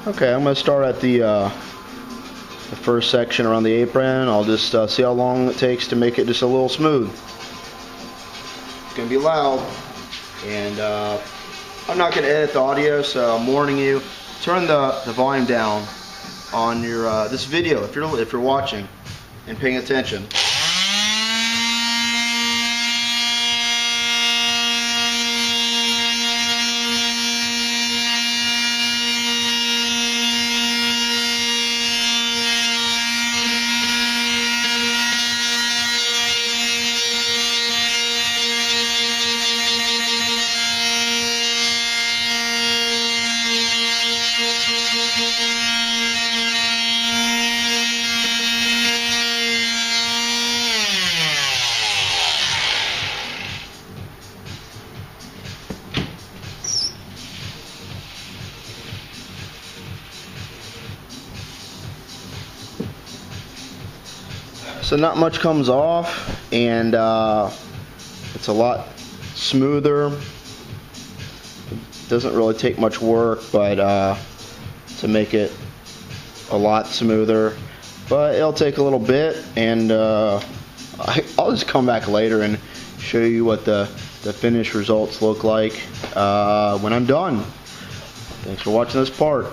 Okay, I'm going to start at the first section around the apron. I'll just see how long it takes to make it just a little smooth. It's going to be loud, and I'm not going to edit the audio, so I'm warning you. Turn the volume down on your this video if you're watching and paying attention. So not much comes off, and it's a lot smoother. It doesn't really take much work, but to make it a lot smoother. But it'll take a little bit, and I'll just come back later and show you what the finished results look like when I'm done. Thanks for watching this part.